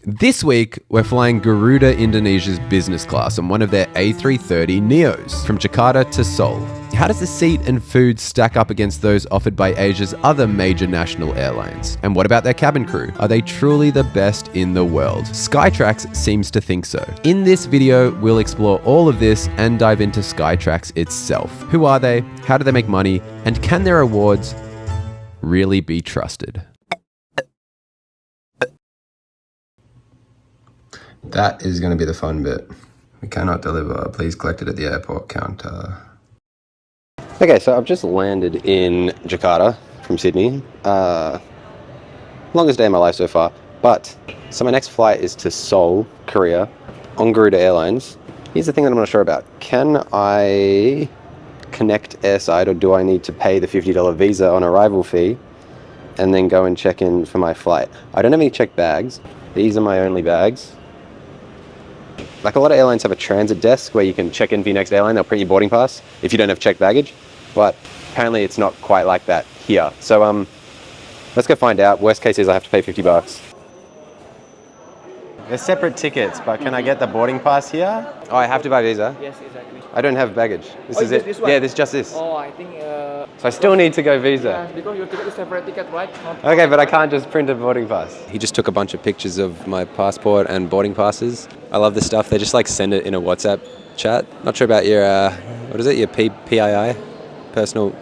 This week, we're flying Garuda Indonesia's business class on one of their A330neos from Jakarta to Seoul. How does the seat and food stack up against those offered by Asia's other major national airlines? And what about their cabin crew? Are they truly the best in the world? SkyTrax's seems to think so. In this video, we'll explore all of this and dive into SkyTrax's itself. Who are they? How do they make money? And can their awards really be trusted? That is going to be the fun bit. We cannot deliver. Please collect it at the airport counter. Okay, so I've just landed in Jakarta from Sydney. Longest day of my life so far. So my next flight is to Seoul, Korea, on Garuda Airlines. Here's the thing that I'm not sure about. Can I connect airside, or do I need to pay the $50 visa on arrival fee and then go and check in for my flight? I don't have any checked bags. These are my only bags. Like, a lot of airlines have a transit desk where you can check in for your next airline. They'll print your boarding pass if you don't have checked baggage, but apparently it's not quite like that here. So let's go find out. Worst case is I have to pay $50. They're separate tickets, but can I get the boarding pass here? Oh, I have to buy visa? Yes, exactly. I don't have baggage. This is it? This one? Yeah, just this. Oh, I think... So I still need to go visa? Yeah, because your ticket is separate ticket, right? Okay, but I can't just print a boarding pass. He just took a bunch of pictures of my passport and boarding passes. I love this stuff. They just like send it in a WhatsApp chat. Not sure about your, what is it? Your PII? Personal...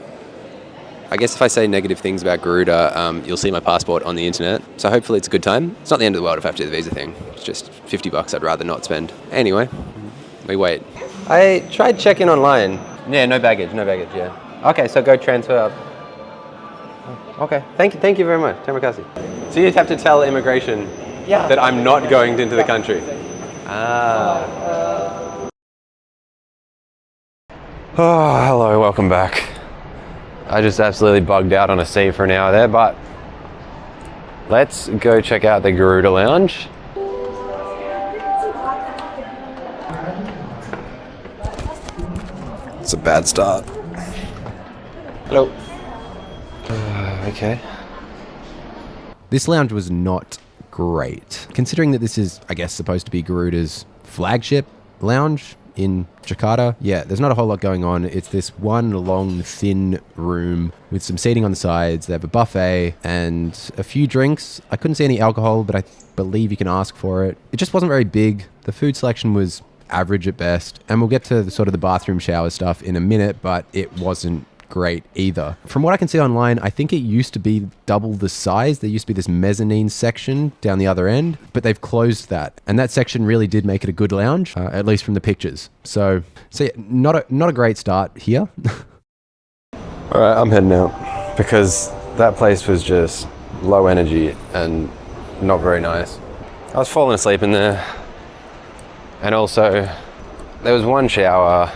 I guess if I say negative things about Garuda, you'll see my passport on the internet. So hopefully it's a good time. It's not the end of the world if I have to do the visa thing. It's just $50 I'd rather not spend. Anyway, we wait. I tried checking online. Yeah, no baggage, yeah. Okay, so go transfer up. Okay, thank you very much. Terima kasih. So you have to tell immigration that I'm not going into the country. Oh, hello, welcome back. I just absolutely bugged out on a seat for an hour there, but let's go check out the Garuda lounge. It's a bad start. Hello. Okay. This lounge was not great. Considering that this is, I guess, supposed to be Garuda's flagship lounge in Jakarta, yeah, there's not a whole lot going on. It's this one long, thin room with some seating on the sides. They have a buffet and a few drinks. I couldn't see any alcohol, but I believe you can ask for it. It just wasn't very big. The food selection was average at best. And we'll get to the bathroom shower stuff in a minute, but it wasn't great either. From what I can see online, I think it used to be double the size. There used to be this mezzanine section down the other end, but they've closed that. And that section really did make it a good lounge, at least from the pictures. So yeah, not a great start here. All right, I'm heading out because that place was just low energy and not very nice. I was falling asleep in there. And also, there was one shower,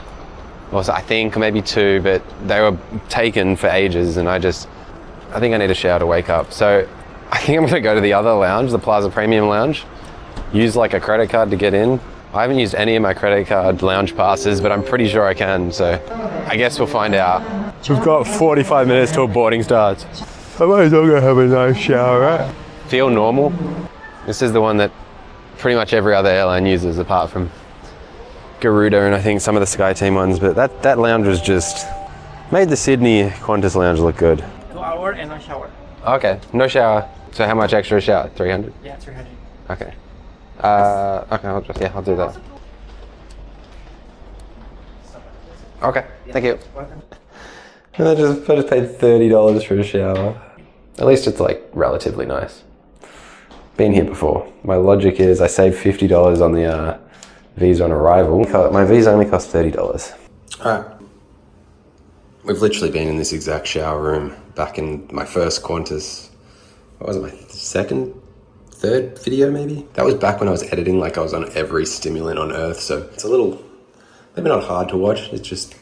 or I think maybe two, but they were taken for ages, and I think I need a shower to wake up. So I think I'm gonna go to the other lounge, the Plaza Premium Lounge, use like a credit card to get in. I haven't used any of my credit card lounge passes, but I'm pretty sure I can, so I guess we'll find out. We've got 45 minutes till boarding starts. I might as well go have a nice shower, right? Feel normal. This is the one that pretty much every other airline uses apart from Garuda and I think some of the SkyTeam ones, but that lounge was just made the Sydney Qantas lounge look good. 2 hours and no shower. Okay, no shower. So how much extra shower? 300? Yeah, 300. Okay. Okay, I'll do that. Okay, thank you. I just paid $30 for a shower. At least it's like relatively nice. Been here before. My logic is I saved $50 on the visa on arrival. My visa only cost $30. Alright. We've literally been in this exact shower room back in my first Qantas. What was it, my third video maybe? That was back when I was editing like I was on every stimulant on earth, so it's a little, maybe not hard to watch, it's just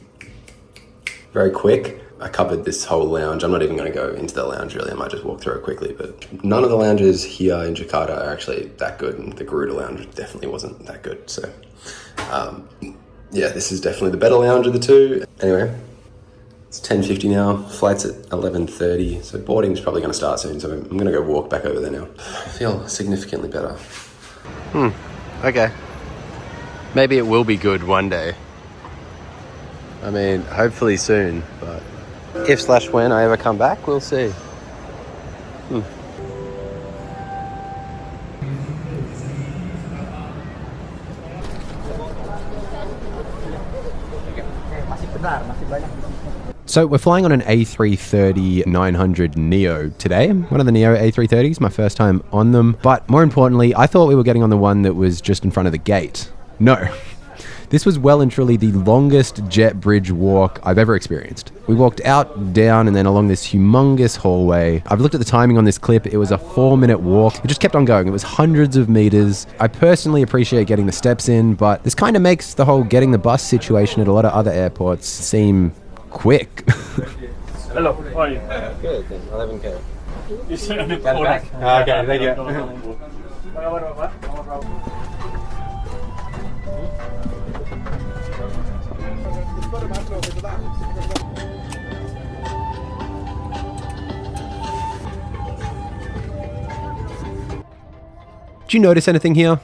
very quick. I covered this whole lounge. I'm not even going to go into the lounge really. I might just walk through it quickly, but none of the lounges here in Jakarta are actually that good, and the Garuda lounge definitely wasn't that good. So yeah, this is definitely the better lounge of the two. Anyway, it's 10:50 now. Flight's at 11:30, so boarding's probably going to start soon. So I'm going to go walk back over there now. I feel significantly better. Okay. Maybe it will be good one day. I mean, hopefully soon, but if/when I ever come back, we'll see. So we're flying on an A330-900neo today. One of the Neo A330s, my first time on them. But more importantly, I thought we were getting on the one that was just in front of the gate. No. This was well and truly the longest jet bridge walk I've ever experienced. We walked out, down, and then along this humongous hallway. I've looked at the timing on this clip. It was a 4-minute walk. It just kept on going. It was hundreds of meters. I personally appreciate getting the steps in, but this kind of makes the whole getting the bus situation at a lot of other airports seem quick. Hello, how are you? Good, 11K. You said on the Okay, thank you. Did you notice anything here?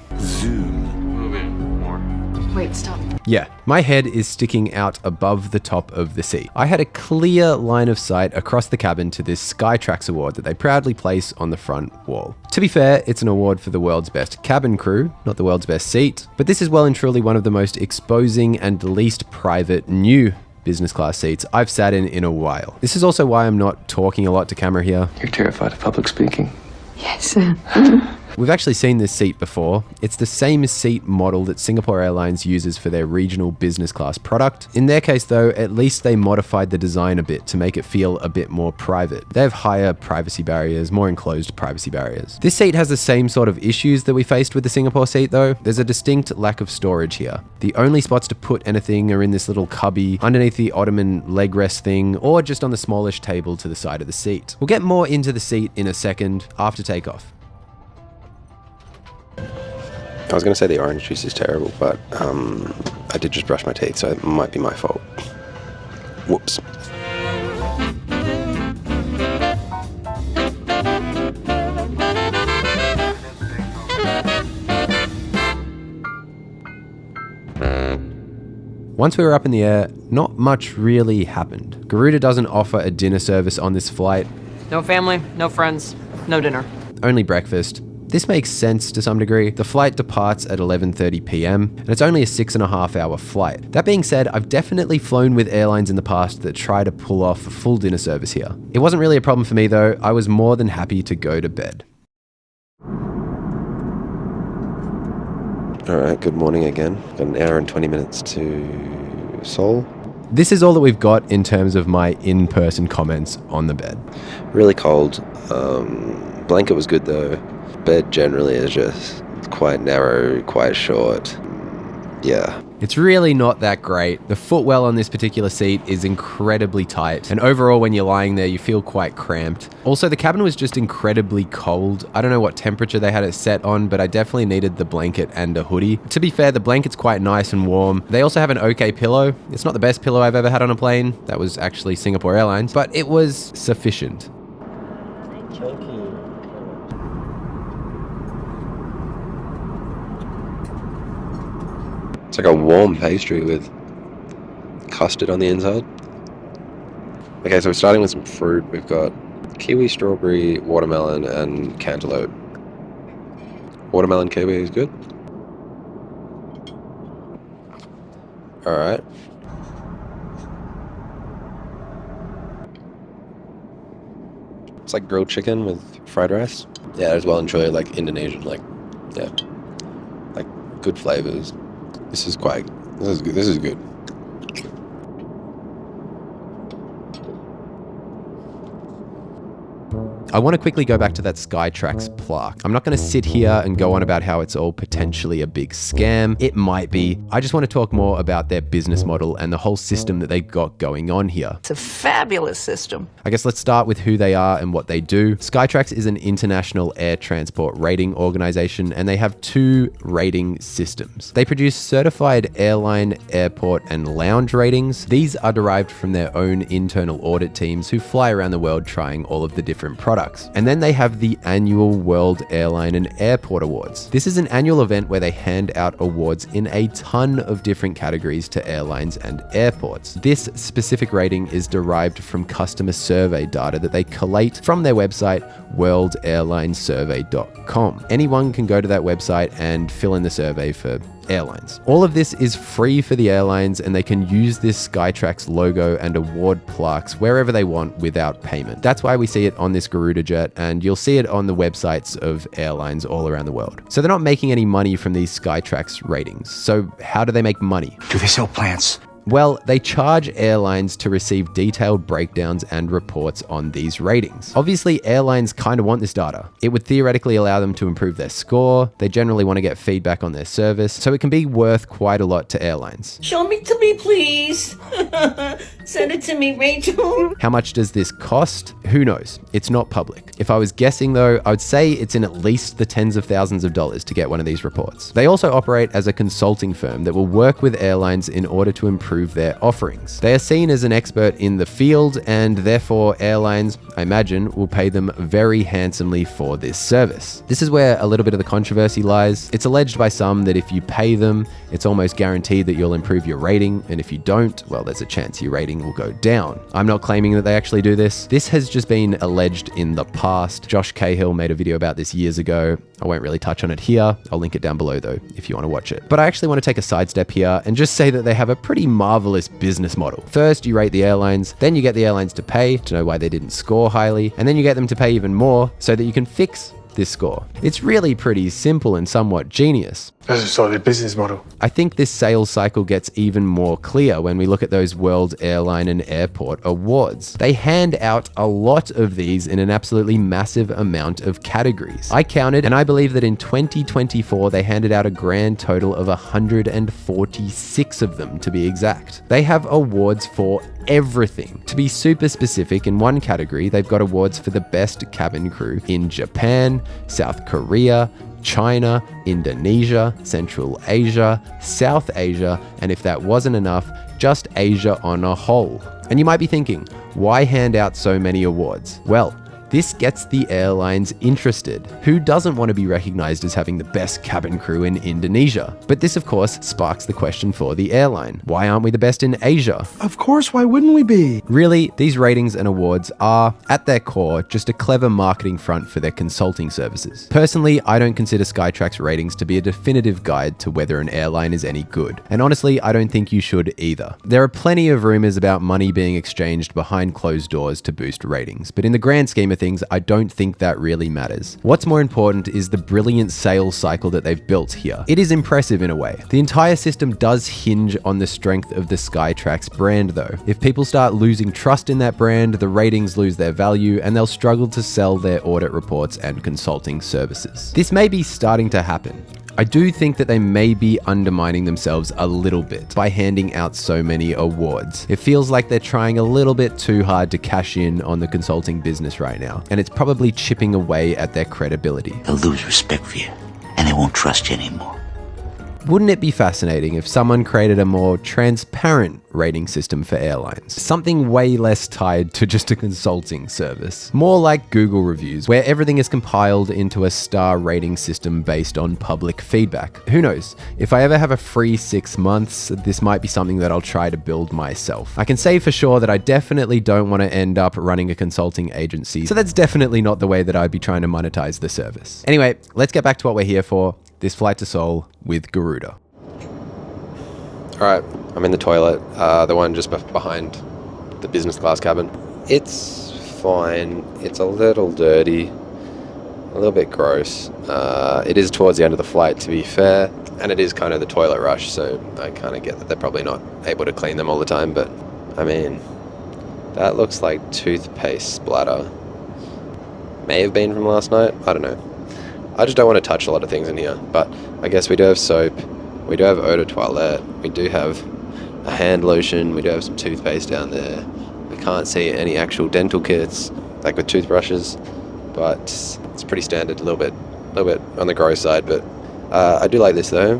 Wait, stop. Yeah, my head is sticking out above the top of the seat. I had a clear line of sight across the cabin to this SkyTrax's award that they proudly place on the front wall. To be fair, it's an award for the world's best cabin crew, not the world's best seat, but this is well and truly one of the most exposing and least private new business class seats I've sat in a while. This is also why I'm not talking a lot to camera here. You're terrified of public speaking. Yes. We've actually seen this seat before. It's the same seat model that Singapore Airlines uses for their regional business class product. In their case though, at least they modified the design a bit to make it feel a bit more private. They have higher privacy barriers, more enclosed privacy barriers. This seat has the same sort of issues that we faced with the Singapore seat though. There's a distinct lack of storage here. The only spots to put anything are in this little cubby, underneath the ottoman leg rest thing, or just on the smallish table to the side of the seat. We'll get more into the seat in a second after takeoff. I was going to say the orange juice is terrible, but I did just brush my teeth, so it might be my fault. Whoops. Once we were up in the air, not much really happened. Garuda doesn't offer a dinner service on this flight. No family, no friends, no dinner. Only breakfast. This makes sense to some degree. The flight departs at 11:30 p.m. and it's only a 6.5 hour flight. That being said, I've definitely flown with airlines in the past that try to pull off a full dinner service here. It wasn't really a problem for me though. I was more than happy to go to bed. All right, good morning again. Got an hour and 20 minutes to Seoul. This is all that we've got in terms of my in-person comments on the bed. Really cold. Blanket was good though. Bed generally is just quite narrow, quite short. Yeah. It's really not that great. The footwell on this particular seat is incredibly tight, and overall when you're lying there you feel quite cramped. Also, the cabin was just incredibly cold. I don't know what temperature they had it set on, but I definitely needed the blanket and a hoodie. To be fair, the blanket's quite nice and warm. They also have an okay pillow. It's not the best pillow I've ever had on a plane. That was actually Singapore Airlines, but it was sufficient. It's like a warm pastry with custard on the inside. Okay, so we're starting with some fruit. We've got kiwi, strawberry, watermelon, and cantaloupe. Watermelon kiwi is good. Alright. It's like grilled chicken with fried rice. Yeah, as well enjoy like Indonesian, like good flavors. This is good. This is good. I want to quickly go back to that SkyTrax's plaque. I'm not going to sit here and go on about how it's all potentially a big scam. It might be. I just want to talk more about their business model and the whole system that they've got going on here. It's a fabulous system. I guess let's start with who they are and what they do. SkyTrax's is an international air transport rating organization, and they have 2 rating systems. They produce certified airline, airport, and lounge ratings. These are derived from their own internal audit teams who fly around the world trying all of the different products. products. And then they have the annual World Airline and Airport Awards. This is an annual event where they hand out awards in a ton of different categories to airlines and airports. This specific rating is derived from customer survey data that they collate from their website, worldairlinesurvey.com. Anyone can go to that website and fill in the survey for airlines. All of this is free for the airlines, and they can use this SkyTrax's logo and award plaques wherever they want without payment. That's why we see it on this Garuda jet, and you'll see it on the websites of airlines all around the world. So they're not making any money from these SkyTrax's ratings. So how do they make money? Do they sell plants? Well, they charge airlines to receive detailed breakdowns and reports on these ratings. Obviously, airlines kind of want this data. It would theoretically allow them to improve their score. They generally want to get feedback on their service, so it can be worth quite a lot to airlines. Show me to me, please. Send it to me, Rachel. How much does this cost? Who knows? It's not public. If I was guessing though, I would say it's in at least the tens of thousands of dollars to get one of these reports. They also operate as a consulting firm that will work with airlines in order to improve their offerings. They are seen as an expert in the field, and therefore airlines, I imagine, will pay them very handsomely for this service. This is where a little bit of the controversy lies. It's alleged by some that if you pay them, it's almost guaranteed that you'll improve your rating, and if you don't, well, there's a chance your rating will go down. I'm not claiming that they actually do this. This has just been alleged in the past. Josh Cahill made a video about this years ago. I won't really touch on it here. I'll link it down below though, if you want to watch it. But I actually want to take a sidestep here and just say that they have a pretty marvelous business model. First, you rate the airlines, then you get the airlines to pay to know why they didn't score highly, and then you get them to pay even more so that you can fix this score. It's really pretty simple and somewhat genius. That's a solid business model. I think this sales cycle gets even more clear when we look at those World Airline and Airport Awards. They hand out a lot of these in an absolutely massive amount of categories. I counted, and I believe that in 2024, they handed out a grand total of 146 of them, to be exact. They have awards for everything. To be super specific, in one category, they've got awards for the best cabin crew in Japan, South Korea, China, Indonesia, Central Asia, South Asia, and if that wasn't enough, just Asia on a whole. And you might be thinking, why hand out so many awards? Well, this gets the airlines interested. Who doesn't want to be recognized as having the best cabin crew in Indonesia? But this, of course, sparks the question for the airline. Why aren't we the best in Asia? Of course, why wouldn't we be? Really, these ratings and awards are, at their core, just a clever marketing front for their consulting services. Personally, I don't consider SkyTrax's ratings to be a definitive guide to whether an airline is any good. And honestly, I don't think you should either. There are plenty of rumors about money being exchanged behind closed doors to boost ratings, but in the grand scheme of things, I don't think that really matters. What's more important is the brilliant sales cycle that they've built here. It is impressive in a way. The entire system does hinge on the strength of the SkyTrax's brand though. If people start losing trust in that brand, the ratings lose their value and they'll struggle to sell their audit reports and consulting services. This may be starting to happen. I do think that they may be undermining themselves a little bit by handing out so many awards. It feels like they're trying a little bit too hard to cash in on the consulting business right now, and it's probably chipping away at their credibility. They'll lose respect for you, and they won't trust you anymore. Wouldn't it be fascinating if someone created a more transparent rating system for airlines? Something way less tied to just a consulting service. More like Google reviews, where everything is compiled into a star rating system based on public feedback. Who knows? If I ever have a free 6 months, this might be something that I'll try to build myself. I can say for sure that I definitely don't want to end up running a consulting agency, so that's definitely not the way that I'd be trying to monetize the service. Anyway, let's get back to what we're here for. This flight to Seoul with Garuda. All right, I'm in the toilet, the one just behind the business class cabin. It's fine. It's a little dirty, a little bit gross. It is towards the end of the flight, to be fair, and it is kind of the toilet rush, so I kind of get that they're probably not able to clean them all the time, but I mean, that looks like toothpaste splatter. May have been from last night, I don't know. I just don't want to touch a lot of things in here, but I guess we do have soap, we do have eau de toilette, we do have a hand lotion, we do have some toothpaste down there. We can't see any actual dental kits, like with toothbrushes, but it's pretty standard, a little bit on the gross side, but I do like this though.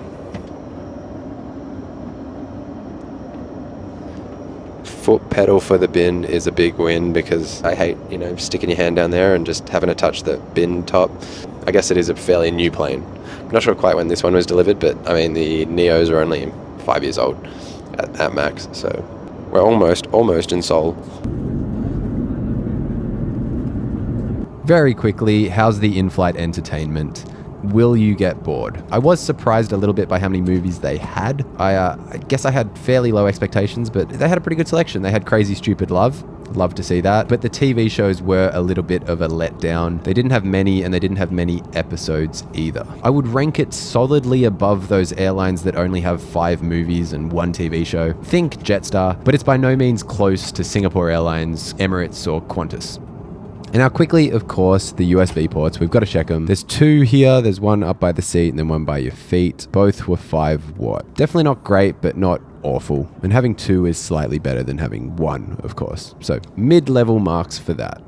foot pedal for the bin is a big win because I hate, sticking your hand down there and just having to touch the bin top. I guess it is a fairly new plane. I'm not sure quite when this one was delivered, but I mean, the Neos are only 5 years old at max, so we're almost in Seoul. Very quickly, how's the in-flight entertainment? Will you get bored? I was surprised a little bit by how many movies they had. I guess I had fairly low expectations, but they had a pretty good selection. They had Crazy Stupid Love. Love to see that. But the TV shows were a little bit of a letdown. They didn't have many, and they didn't have many episodes either. I would rank it solidly above those airlines that only have 5 movies and 1 TV show. Think Jetstar, but it's by no means close to Singapore Airlines, Emirates, or Qantas. And now quickly, of course, the USB ports, we've got to check them. There's 2 here, there's one up by the seat and then one by your feet. Both were 5 watt. Definitely not great, but not awful. And having 2 is slightly better than having 1, of course. So mid-level marks for that.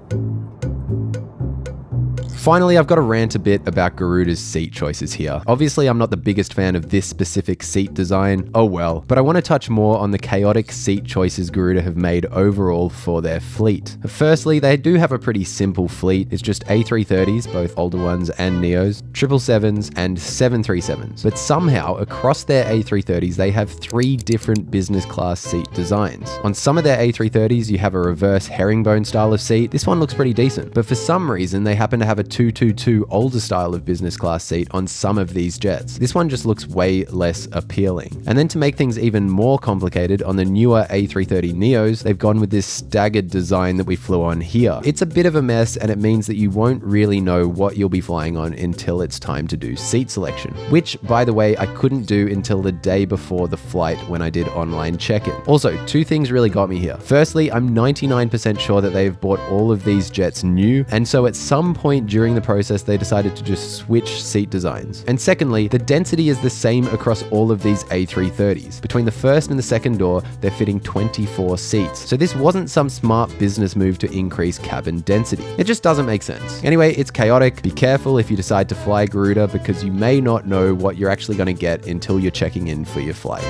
Finally, I've got to rant a bit about Garuda's seat choices here. Obviously, I'm not the biggest fan of this specific seat design, oh well, but I want to touch more on the chaotic seat choices Garuda have made overall for their fleet. Firstly, they do have a pretty simple fleet. It's just A330s, both older ones and Neos, 777s and 737s. But somehow, across their A330s, they have 3 different business class seat designs. On some of their A330s, you have a reverse herringbone style of seat. This one looks pretty decent, but for some reason, they happen to have a 222 older style of business class seat on some of these jets. This one just looks way less appealing. And then to make things even more complicated, on the newer A330neos, they've gone with this staggered design that we flew on here. It's a bit of a mess, and it means that you won't really know what you'll be flying on until it's time to do seat selection, which, by the way, I couldn't do until the day before the flight when I did online check-in. Also, 2 things really got me here. Firstly, I'm 99% sure that they've bought all of these jets new, and so at some point during the process, they decided to just switch seat designs. And secondly, the density is the same across all of these A330s. Between the first and the second door, they're fitting 24 seats. So this wasn't some smart business move to increase cabin density. It just doesn't make sense. Anyway, it's chaotic. Be careful if you decide to fly Garuda, because you may not know what you're actually going to get until you're checking in for your flight.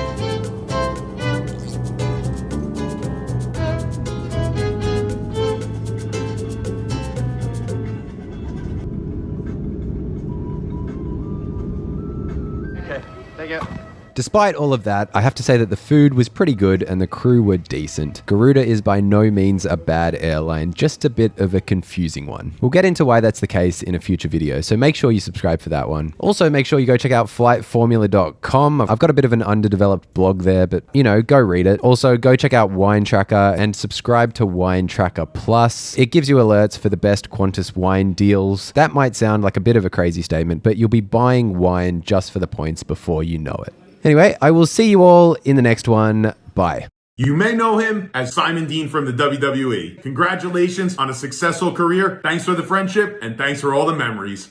Despite all of that, I have to say that the food was pretty good and the crew were decent. Garuda is by no means a bad airline, just a bit of a confusing one. We'll get into why that's the case in a future video, so make sure you subscribe for that one. Also, make sure you go check out flightformula.com. I've got a bit of an underdeveloped blog there, but go read it. Also, go check out Wine Tracker and subscribe to Wine Tracker Plus. It gives you alerts for the best Qantas wine deals. That might sound like a bit of a crazy statement, but you'll be buying wine just for the points before you know it. Anyway, I will see you all in the next one. Bye. You may know him as Simon Dean from the WWE. Congratulations on a successful career. Thanks for the friendship and thanks for all the memories.